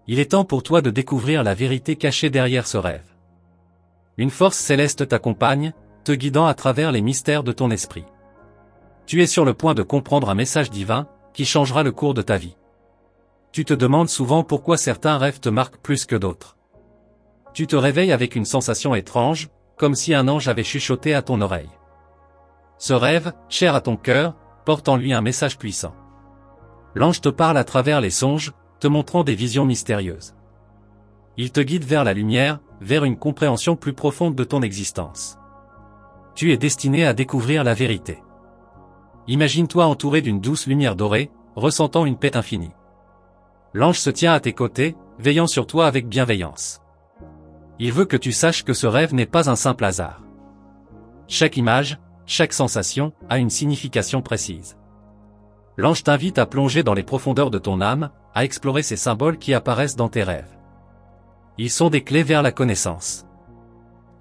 Il est temps pour toi de découvrir la vérité cachée derrière ce rêve. Une force céleste t'accompagne, te guidant à travers les mystères de ton esprit. Tu es sur le point de comprendre un message divin, qui changera le cours de ta vie. Tu te demandes souvent pourquoi certains rêves te marquent plus que d'autres. Tu te réveilles avec une sensation étrange, comme si un ange avait chuchoté à ton oreille. Ce rêve, cher à ton cœur, porte en lui un message puissant. L'ange te parle à travers les songes, te montrant des visions mystérieuses. Il te guide vers la lumière, vers une compréhension plus profonde de ton existence. Tu es destiné à découvrir la vérité. Imagine-toi entouré d'une douce lumière dorée, ressentant une paix infinie. L'ange se tient à tes côtés, veillant sur toi avec bienveillance. Il veut que tu saches que ce rêve n'est pas un simple hasard. Chaque image, chaque sensation, a une signification précise. L'ange t'invite à plonger dans les profondeurs de ton âme, à explorer ces symboles qui apparaissent dans tes rêves. Ils sont des clés vers la connaissance.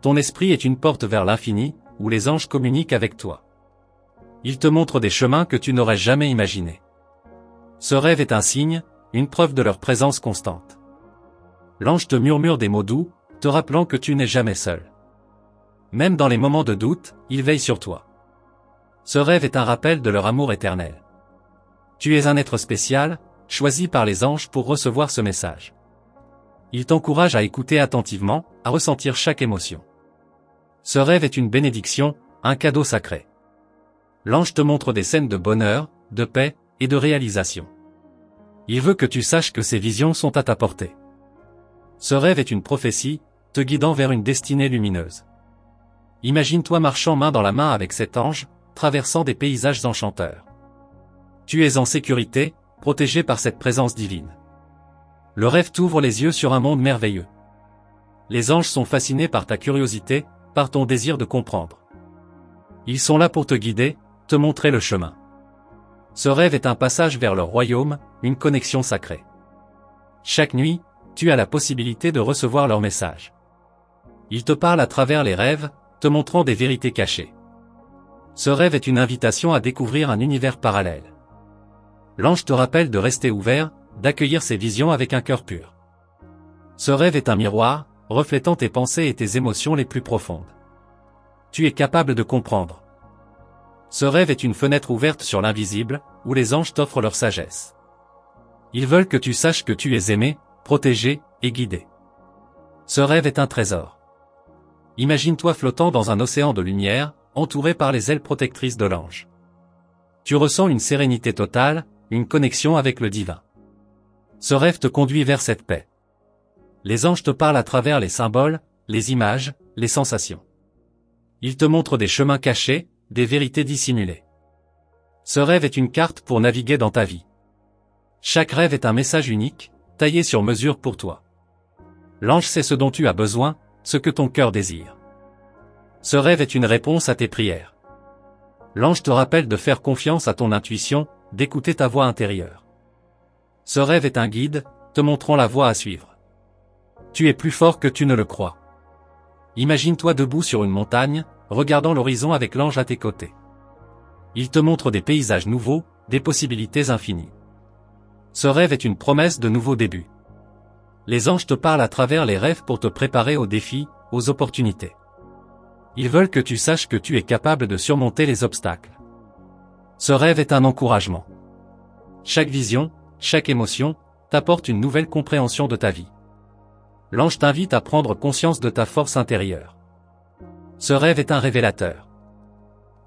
Ton esprit est une porte vers l'infini, où les anges communiquent avec toi. Ils te montrent des chemins que tu n'aurais jamais imaginés. Ce rêve est un signe, une preuve de leur présence constante. L'ange te murmure des mots doux, te rappelant que tu n'es jamais seul. Même dans les moments de doute, il veille sur toi. Ce rêve est un rappel de leur amour éternel. Tu es un être spécial, choisi par les anges pour recevoir ce message. Il t'encourage à écouter attentivement, à ressentir chaque émotion. Ce rêve est une bénédiction, un cadeau sacré. L'ange te montre des scènes de bonheur, de paix et de réalisation. Il veut que tu saches que ces visions sont à ta portée. Ce rêve est une prophétie, te guidant vers une destinée lumineuse. Imagine-toi marchant main dans la main avec cet ange, traversant des paysages enchanteurs. Tu es en sécurité, protégé par cette présence divine. Le rêve t'ouvre les yeux sur un monde merveilleux. Les anges sont fascinés par ta curiosité, par ton désir de comprendre. Ils sont là pour te guider, te montrer le chemin. Ce rêve est un passage vers leur royaume, une connexion sacrée. Chaque nuit, tu as la possibilité de recevoir leur message. Ils te parlent à travers les rêves, te montrant des vérités cachées. Ce rêve est une invitation à découvrir un univers parallèle. L'ange te rappelle de rester ouvert, d'accueillir ces visions avec un cœur pur. Ce rêve est un miroir, reflétant tes pensées et tes émotions les plus profondes. Tu es capable de comprendre. Ce rêve est une fenêtre ouverte sur l'invisible, où les anges t'offrent leur sagesse. Ils veulent que tu saches que tu es aimé, protégé et guidé. Ce rêve est un trésor. Imagine-toi flottant dans un océan de lumière, entouré par les ailes protectrices de l'ange. Tu ressens une sérénité totale, une connexion avec le divin. Ce rêve te conduit vers cette paix. Les anges te parlent à travers les symboles, les images, les sensations. Ils te montrent des chemins cachés, des vérités dissimulées. Ce rêve est une carte pour naviguer dans ta vie. Chaque rêve est un message unique, taillé sur mesure pour toi. L'ange sait ce dont tu as besoin, ce que ton cœur désire. Ce rêve est une réponse à tes prières. L'ange te rappelle de faire confiance à ton intuition, d'écouter ta voix intérieure. Ce rêve est un guide, te montrant la voie à suivre. Tu es plus fort que tu ne le crois. Imagine-toi debout sur une montagne, regardant l'horizon avec l'ange à tes côtés. Il te montre des paysages nouveaux, des possibilités infinies. Ce rêve est une promesse de nouveaux débuts. Les anges te parlent à travers les rêves pour te préparer aux défis, aux opportunités. Ils veulent que tu saches que tu es capable de surmonter les obstacles. Ce rêve est un encouragement. Chaque vision, chaque émotion, t'apporte une nouvelle compréhension de ta vie. L'ange t'invite à prendre conscience de ta force intérieure. Ce rêve est un révélateur.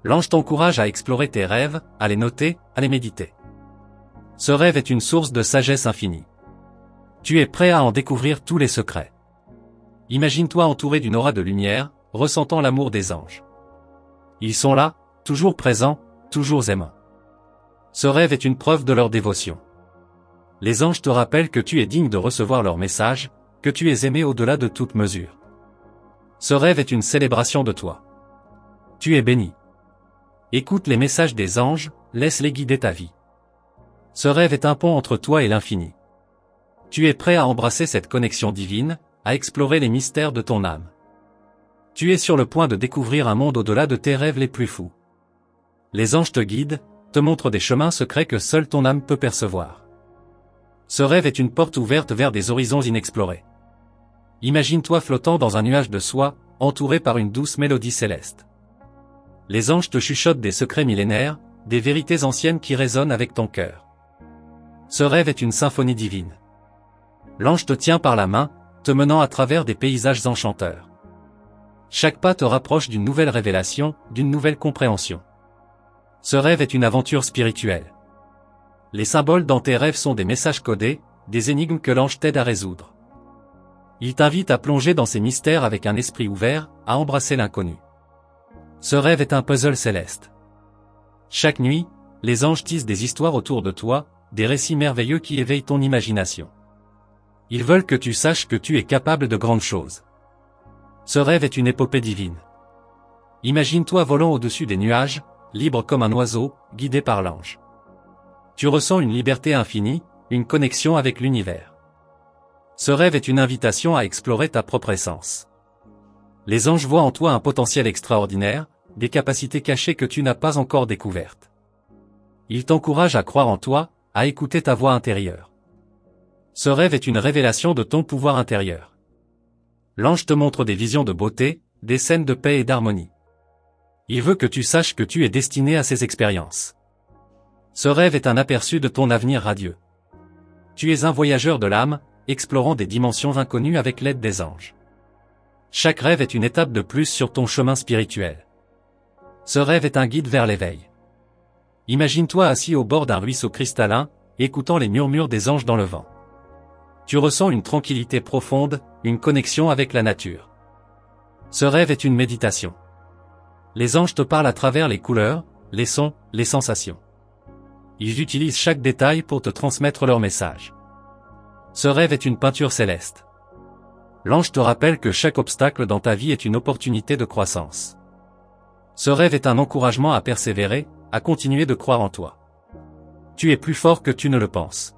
L'ange t'encourage à explorer tes rêves, à les noter, à les méditer. Ce rêve est une source de sagesse infinie. Tu es prêt à en découvrir tous les secrets. Imagine-toi entouré d'une aura de lumière, ressentant l'amour des anges. Ils sont là, toujours présents, toujours aimants. Ce rêve est une preuve de leur dévotion. Les anges te rappellent que tu es digne de recevoir leur message, que tu es aimé au-delà de toute mesure. Ce rêve est une célébration de toi. Tu es béni. Écoute les messages des anges, laisse-les guider ta vie. Ce rêve est un pont entre toi et l'infini. Tu es prêt à embrasser cette connexion divine, à explorer les mystères de ton âme. Tu es sur le point de découvrir un monde au-delà de tes rêves les plus fous. Les anges te guident, te montrent des chemins secrets que seule ton âme peut percevoir. Ce rêve est une porte ouverte vers des horizons inexplorés. Imagine-toi flottant dans un nuage de soie, entouré par une douce mélodie céleste. Les anges te chuchotent des secrets millénaires, des vérités anciennes qui résonnent avec ton cœur. Ce rêve est une symphonie divine. L'ange te tient par la main, te menant à travers des paysages enchanteurs. Chaque pas te rapproche d'une nouvelle révélation, d'une nouvelle compréhension. Ce rêve est une aventure spirituelle. Les symboles dans tes rêves sont des messages codés, des énigmes que l'ange t'aide à résoudre. Il t'invite à plonger dans ces mystères avec un esprit ouvert, à embrasser l'inconnu. Ce rêve est un puzzle céleste. Chaque nuit, les anges tissent des histoires autour de toi, des récits merveilleux qui éveillent ton imagination. Ils veulent que tu saches que tu es capable de grandes choses. Ce rêve est une épopée divine. Imagine-toi volant au-dessus des nuages, libre comme un oiseau, guidé par l'ange. Tu ressens une liberté infinie, une connexion avec l'univers. Ce rêve est une invitation à explorer ta propre essence. Les anges voient en toi un potentiel extraordinaire, des capacités cachées que tu n'as pas encore découvertes. Ils t'encouragent à croire en toi, à écouter ta voix intérieure. Ce rêve est une révélation de ton pouvoir intérieur. L'ange te montre des visions de beauté, des scènes de paix et d'harmonie. Il veut que tu saches que tu es destiné à ces expériences. Ce rêve est un aperçu de ton avenir radieux. Tu es un voyageur de l'âme, explorant des dimensions inconnues avec l'aide des anges. Chaque rêve est une étape de plus sur ton chemin spirituel. Ce rêve est un guide vers l'éveil. Imagine-toi assis au bord d'un ruisseau cristallin, écoutant les murmures des anges dans le vent. Tu ressens une tranquillité profonde, une connexion avec la nature. Ce rêve est une méditation. Les anges te parlent à travers les couleurs, les sons, les sensations. Ils utilisent chaque détail pour te transmettre leur message. Ce rêve est une peinture céleste. L'ange te rappelle que chaque obstacle dans ta vie est une opportunité de croissance. Ce rêve est un encouragement à persévérer, à continuer de croire en toi. Tu es plus fort que tu ne le penses.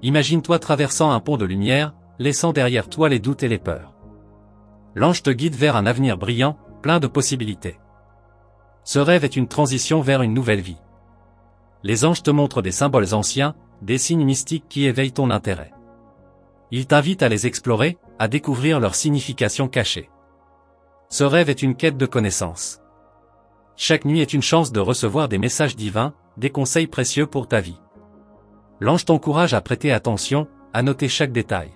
Imagine-toi traversant un pont de lumière, laissant derrière toi les doutes et les peurs. L'ange te guide vers un avenir brillant, plein de possibilités. Ce rêve est une transition vers une nouvelle vie. Les anges te montrent des symboles anciens, des signes mystiques qui éveillent ton intérêt. Ils t'invitent à les explorer, à découvrir leur signification cachée. Ce rêve est une quête de connaissances. Chaque nuit est une chance de recevoir des messages divins, des conseils précieux pour ta vie. L'ange t'encourage à prêter attention, à noter chaque détail.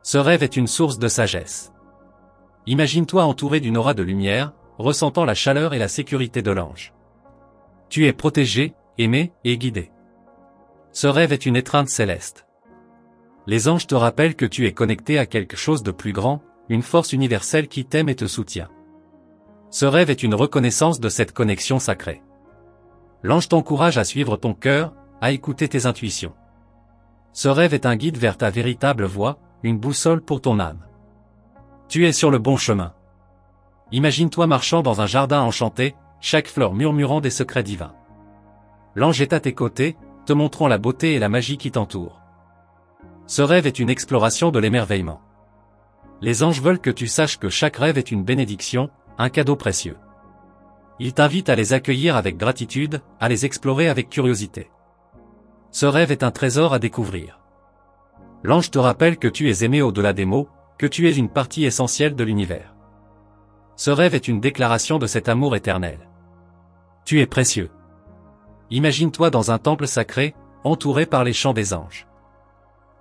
Ce rêve est une source de sagesse. Imagine-toi entouré d'une aura de lumière, ressentant la chaleur et la sécurité de l'ange. Tu es protégé, aimé et guidé. Ce rêve est une étreinte céleste. Les anges te rappellent que tu es connecté à quelque chose de plus grand, une force universelle qui t'aime et te soutient. Ce rêve est une reconnaissance de cette connexion sacrée. L'ange t'encourage à suivre ton cœur, à écouter tes intuitions. Ce rêve est un guide vers ta véritable voie, une boussole pour ton âme. Tu es sur le bon chemin. Imagine-toi marchant dans un jardin enchanté, chaque fleur murmurant des secrets divins. L'ange est à tes côtés, te montrant la beauté et la magie qui t'entourent. Ce rêve est une exploration de l'émerveillement. Les anges veulent que tu saches que chaque rêve est une bénédiction, un cadeau précieux. Ils t'invitent à les accueillir avec gratitude, à les explorer avec curiosité. Ce rêve est un trésor à découvrir. L'ange te rappelle que tu es aimé au-delà des mots, que tu es une partie essentielle de l'univers. Ce rêve est une déclaration de cet amour éternel. Tu es précieux. Imagine-toi dans un temple sacré, entouré par les chants des anges.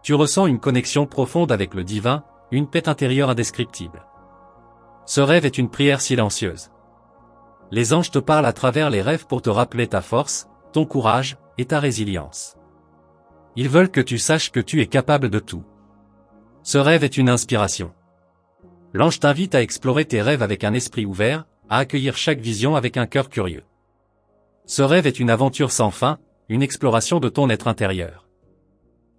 Tu ressens une connexion profonde avec le divin, une paix intérieure indescriptible. Ce rêve est une prière silencieuse. Les anges te parlent à travers les rêves pour te rappeler ta force, ton courage et ta résilience. Ils veulent que tu saches que tu es capable de tout. Ce rêve est une inspiration. L'ange t'invite à explorer tes rêves avec un esprit ouvert, à accueillir chaque vision avec un cœur curieux. Ce rêve est une aventure sans fin, une exploration de ton être intérieur.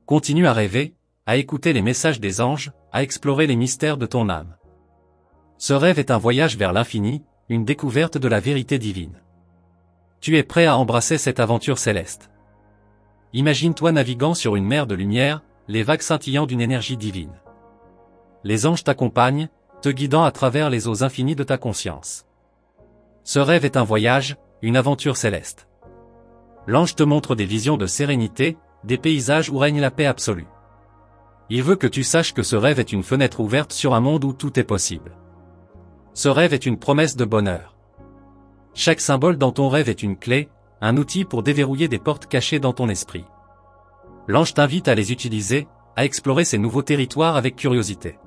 Continue à rêver, à écouter les messages des anges, à explorer les mystères de ton âme. Ce rêve est un voyage vers l'infini, une découverte de la vérité divine. Tu es prêt à embrasser cette aventure céleste. Imagine-toi naviguant sur une mer de lumière, les vagues scintillant d'une énergie divine. Les anges t'accompagnent, te guidant à travers les eaux infinies de ta conscience. Ce rêve est un voyage, une aventure céleste. L'ange te montre des visions de sérénité, des paysages où règne la paix absolue. Il veut que tu saches que ce rêve est une fenêtre ouverte sur un monde où tout est possible. Ce rêve est une promesse de bonheur. Chaque symbole dans ton rêve est une clé, un outil pour déverrouiller des portes cachées dans ton esprit. L'ange t'invite à les utiliser, à explorer ces nouveaux territoires avec curiosité.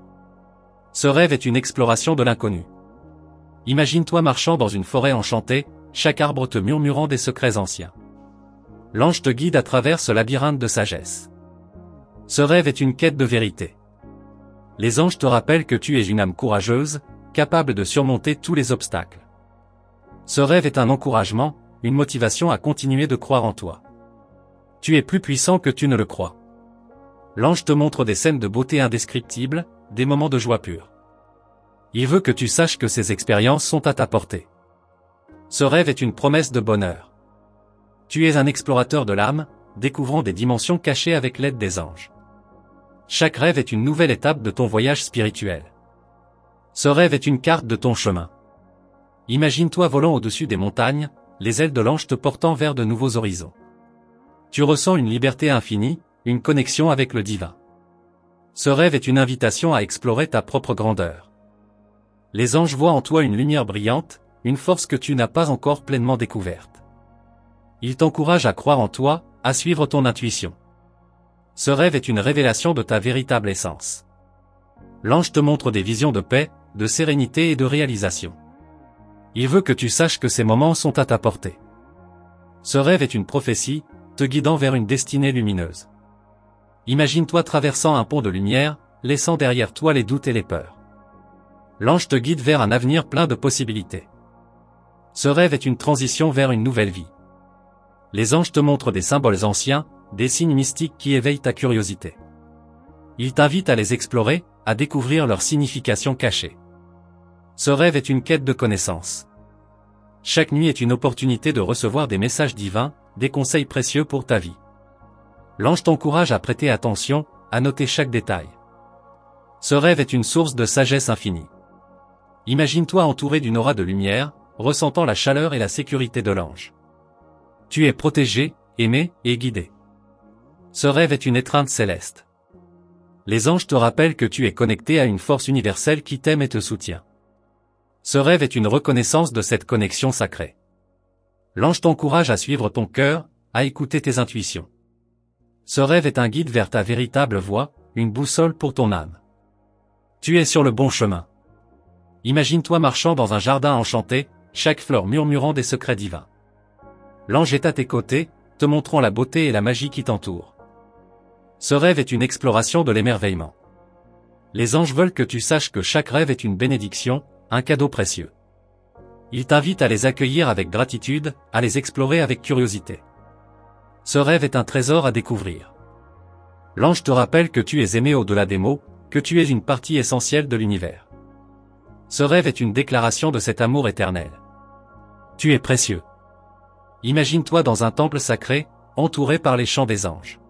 Ce rêve est une exploration de l'inconnu. Imagine-toi marchant dans une forêt enchantée, chaque arbre te murmurant des secrets anciens. L'ange te guide à travers ce labyrinthe de sagesse. Ce rêve est une quête de vérité. Les anges te rappellent que tu es une âme courageuse, capable de surmonter tous les obstacles. Ce rêve est un encouragement, une motivation à continuer de croire en toi. Tu es plus puissant que tu ne le crois. L'ange te montre des scènes de beauté indescriptibles, des moments de joie pure. Il veut que tu saches que ces expériences sont à ta portée. Ce rêve est une promesse de bonheur. Tu es un explorateur de l'âme, découvrant des dimensions cachées avec l'aide des anges. Chaque rêve est une nouvelle étape de ton voyage spirituel. Ce rêve est une carte de ton chemin. Imagine-toi volant au-dessus des montagnes, les ailes de l'ange te portant vers de nouveaux horizons. Tu ressens une liberté infinie, une connexion avec le divin. Ce rêve est une invitation à explorer ta propre grandeur. Les anges voient en toi une lumière brillante, une force que tu n'as pas encore pleinement découverte. Ils t'encouragent à croire en toi, à suivre ton intuition. Ce rêve est une révélation de ta véritable essence. L'ange te montre des visions de paix, de sérénité et de réalisation. Il veut que tu saches que ces moments sont à ta portée. Ce rêve est une prophétie, te guidant vers une destinée lumineuse. Imagine-toi traversant un pont de lumière, laissant derrière toi les doutes et les peurs. L'ange te guide vers un avenir plein de possibilités. Ce rêve est une transition vers une nouvelle vie. Les anges te montrent des symboles anciens, des signes mystiques qui éveillent ta curiosité. Ils t'invitent à les explorer, à découvrir leur signification cachée. Ce rêve est une quête de connaissance. Chaque nuit est une opportunité de recevoir des messages divins, des conseils précieux pour ta vie. L'ange t'encourage à prêter attention, à noter chaque détail. Ce rêve est une source de sagesse infinie. Imagine-toi entouré d'une aura de lumière, ressentant la chaleur et la sécurité de l'ange. Tu es protégé, aimé et guidé. Ce rêve est une étreinte céleste. Les anges te rappellent que tu es connecté à une force universelle qui t'aime et te soutient. Ce rêve est une reconnaissance de cette connexion sacrée. L'ange t'encourage à suivre ton cœur, à écouter tes intuitions. Ce rêve est un guide vers ta véritable voie, une boussole pour ton âme. Tu es sur le bon chemin. Imagine-toi marchant dans un jardin enchanté, chaque fleur murmurant des secrets divins. L'ange est à tes côtés, te montrant la beauté et la magie qui t'entourent. Ce rêve est une exploration de l'émerveillement. Les anges veulent que tu saches que chaque rêve est une bénédiction, un cadeau précieux. Ils t'invitent à les accueillir avec gratitude, à les explorer avec curiosité. Ce rêve est un trésor à découvrir. L'ange te rappelle que tu es aimé au-delà des mots, que tu es une partie essentielle de l'univers. Ce rêve est une déclaration de cet amour éternel. Tu es précieux. Imagine-toi dans un temple sacré, entouré par les chants des anges.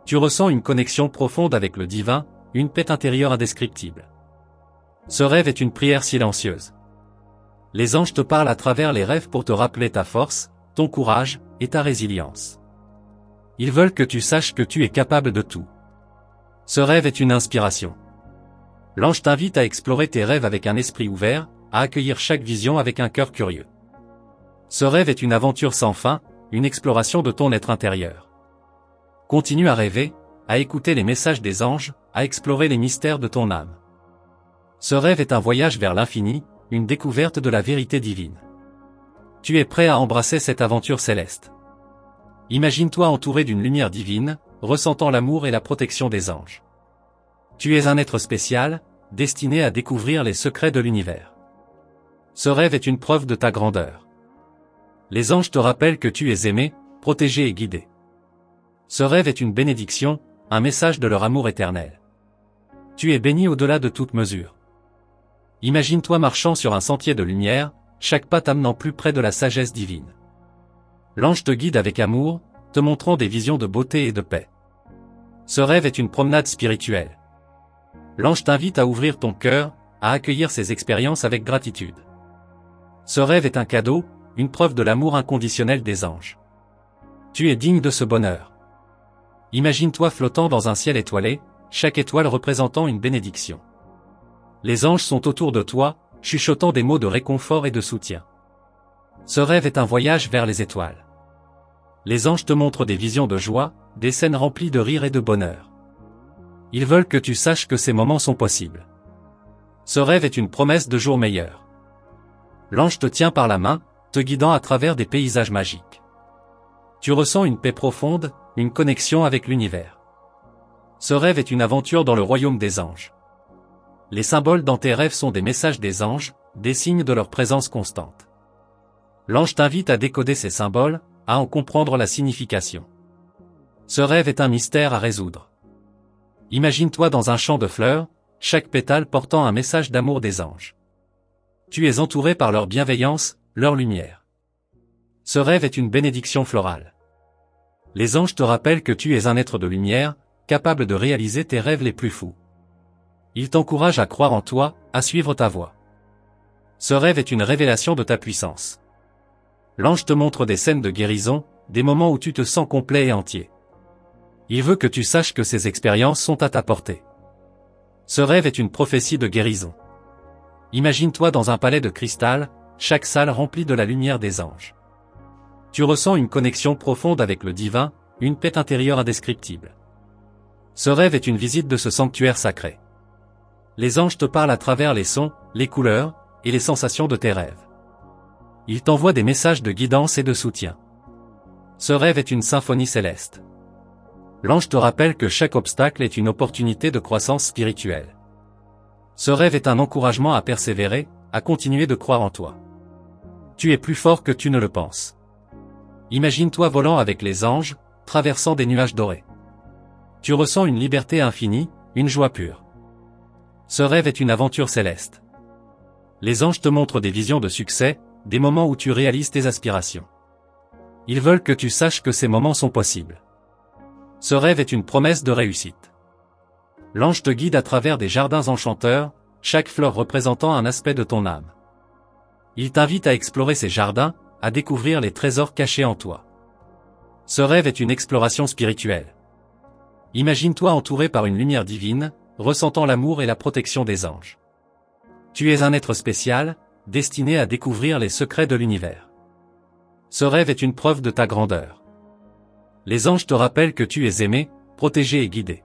Tu ressens une connexion profonde avec le divin, une paix intérieure indescriptible. Ce rêve est une prière silencieuse. Les anges te parlent à travers les rêves pour te rappeler ta force, ton courage et ta résilience. Ils veulent que tu saches que tu es capable de tout. Ce rêve est une inspiration. L'ange t'invite à explorer tes rêves avec un esprit ouvert, à accueillir chaque vision avec un cœur curieux. Ce rêve est une aventure sans fin, une exploration de ton être intérieur. Continue à rêver, à écouter les messages des anges, à explorer les mystères de ton âme. Ce rêve est un voyage vers l'infini, une découverte de la vérité divine. Tu es prêt à embrasser cette aventure céleste. Imagine-toi entouré d'une lumière divine, ressentant l'amour et la protection des anges. Tu es un être spécial, destiné à découvrir les secrets de l'univers. Ce rêve est une preuve de ta grandeur. Les anges te rappellent que tu es aimé, protégé et guidé. Ce rêve est une bénédiction, un message de leur amour éternel. Tu es béni au-delà de toute mesure. Imagine-toi marchant sur un sentier de lumière, chaque pas t'amenant plus près de la sagesse divine. L'ange te guide avec amour, te montrant des visions de beauté et de paix. Ce rêve est une promenade spirituelle. L'ange t'invite à ouvrir ton cœur, à accueillir ces expériences avec gratitude. Ce rêve est un cadeau, une preuve de l'amour inconditionnel des anges. Tu es digne de ce bonheur. Imagine-toi flottant dans un ciel étoilé, chaque étoile représentant une bénédiction. Les anges sont autour de toi, chuchotant des mots de réconfort et de soutien. Ce rêve est un voyage vers les étoiles. Les anges te montrent des visions de joie, des scènes remplies de rire et de bonheur. Ils veulent que tu saches que ces moments sont possibles. Ce rêve est une promesse de jours meilleurs. L'ange te tient par la main, te guidant à travers des paysages magiques. Tu ressens une paix profonde, une connexion avec l'univers. Ce rêve est une aventure dans le royaume des anges. Les symboles dans tes rêves sont des messages des anges, des signes de leur présence constante. L'ange t'invite à décoder ces symboles, à en comprendre la signification. Ce rêve est un mystère à résoudre. Imagine-toi dans un champ de fleurs, chaque pétale portant un message d'amour des anges. Tu es entouré par leur bienveillance, leur lumière. Ce rêve est une bénédiction florale. Les anges te rappellent que tu es un être de lumière, capable de réaliser tes rêves les plus fous. Ils t'encouragent à croire en toi, à suivre ta voie. Ce rêve est une révélation de ta puissance. L'ange te montre des scènes de guérison, des moments où tu te sens complet et entier. Il veut que tu saches que ces expériences sont à ta portée. Ce rêve est une prophétie de guérison. Imagine-toi dans un palais de cristal, chaque salle remplie de la lumière des anges. Tu ressens une connexion profonde avec le divin, une paix intérieure indescriptible. Ce rêve est une visite de ce sanctuaire sacré. Les anges te parlent à travers les sons, les couleurs, et les sensations de tes rêves. Ils t'envoient des messages de guidance et de soutien. Ce rêve est une symphonie céleste. L'ange te rappelle que chaque obstacle est une opportunité de croissance spirituelle. Ce rêve est un encouragement à persévérer, à continuer de croire en toi. Tu es plus fort que tu ne le penses. Imagine-toi volant avec les anges, traversant des nuages dorés. Tu ressens une liberté infinie, une joie pure. Ce rêve est une aventure céleste. Les anges te montrent des visions de succès, des moments où tu réalises tes aspirations. Ils veulent que tu saches que ces moments sont possibles. Ce rêve est une promesse de réussite. L'ange te guide à travers des jardins enchanteurs, chaque fleur représentant un aspect de ton âme. Il t'invite à explorer ces jardins, à découvrir les trésors cachés en toi. Ce rêve est une exploration spirituelle. Imagine-toi entouré par une lumière divine, ressentant l'amour et la protection des anges. Tu es un être spécial, destiné à découvrir les secrets de l'univers. Ce rêve est une preuve de ta grandeur. Les anges te rappellent que tu es aimé, protégé et guidé.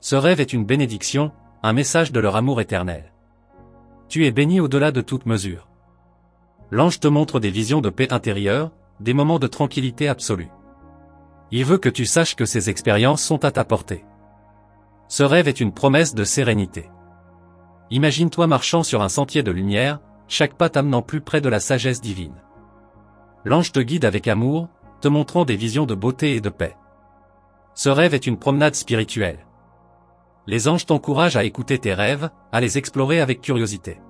Ce rêve est une bénédiction, un message de leur amour éternel. Tu es béni au-delà de toute mesure. L'ange te montre des visions de paix intérieure, des moments de tranquillité absolue. Il veut que tu saches que ces expériences sont à ta portée. Ce rêve est une promesse de sérénité. Imagine-toi marchant sur un sentier de lumière, chaque pas t'amenant plus près de la sagesse divine. L'ange te guide avec amour, te montrant des visions de beauté et de paix. Ce rêve est une promenade spirituelle. Les anges t'encouragent à écouter tes rêves, à les explorer avec curiosité.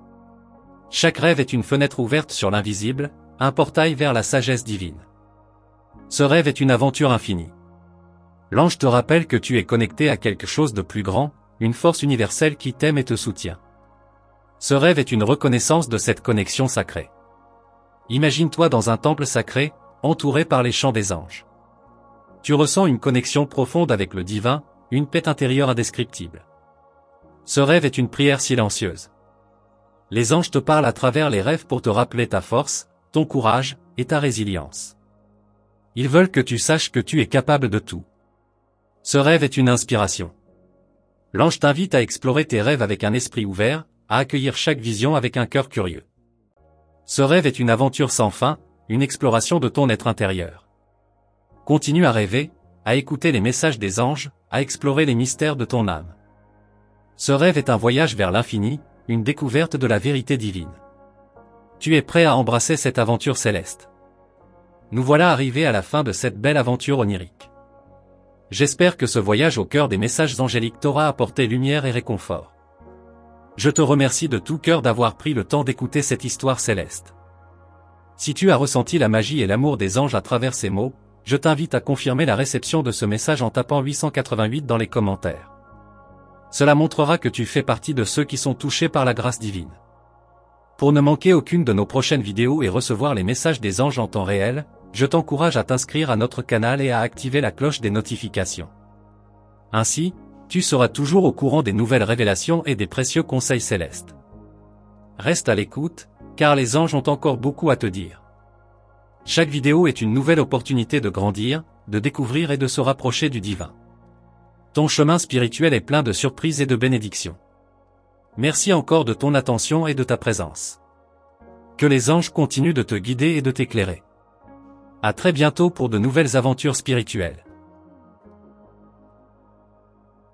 Chaque rêve est une fenêtre ouverte sur l'invisible, un portail vers la sagesse divine. Ce rêve est une aventure infinie. L'ange te rappelle que tu es connecté à quelque chose de plus grand, une force universelle qui t'aime et te soutient. Ce rêve est une reconnaissance de cette connexion sacrée. Imagine-toi dans un temple sacré, entouré par les chants des anges. Tu ressens une connexion profonde avec le divin, une paix intérieure indescriptible. Ce rêve est une prière silencieuse. Les anges te parlent à travers les rêves pour te rappeler ta force, ton courage, et ta résilience. Ils veulent que tu saches que tu es capable de tout. Ce rêve est une inspiration. L'ange t'invite à explorer tes rêves avec un esprit ouvert, à accueillir chaque vision avec un cœur curieux. Ce rêve est une aventure sans fin, une exploration de ton être intérieur. Continue à rêver, à écouter les messages des anges, à explorer les mystères de ton âme. Ce rêve est un voyage vers l'infini, une découverte de la vérité divine. Tu es prêt à embrasser cette aventure céleste. Nous voilà arrivés à la fin de cette belle aventure onirique. J'espère que ce voyage au cœur des messages angéliques t'aura apporté lumière et réconfort. Je te remercie de tout cœur d'avoir pris le temps d'écouter cette histoire céleste. Si tu as ressenti la magie et l'amour des anges à travers ces mots, je t'invite à confirmer la réception de ce message en tapant 888 dans les commentaires. Cela montrera que tu fais partie de ceux qui sont touchés par la grâce divine. Pour ne manquer aucune de nos prochaines vidéos et recevoir les messages des anges en temps réel, je t'encourage à t'inscrire à notre canal et à activer la cloche des notifications. Ainsi, tu seras toujours au courant des nouvelles révélations et des précieux conseils célestes. Reste à l'écoute, car les anges ont encore beaucoup à te dire. Chaque vidéo est une nouvelle opportunité de grandir, de découvrir et de se rapprocher du divin. Ton chemin spirituel est plein de surprises et de bénédictions. Merci encore de ton attention et de ta présence. Que les anges continuent de te guider et de t'éclairer. À très bientôt pour de nouvelles aventures spirituelles.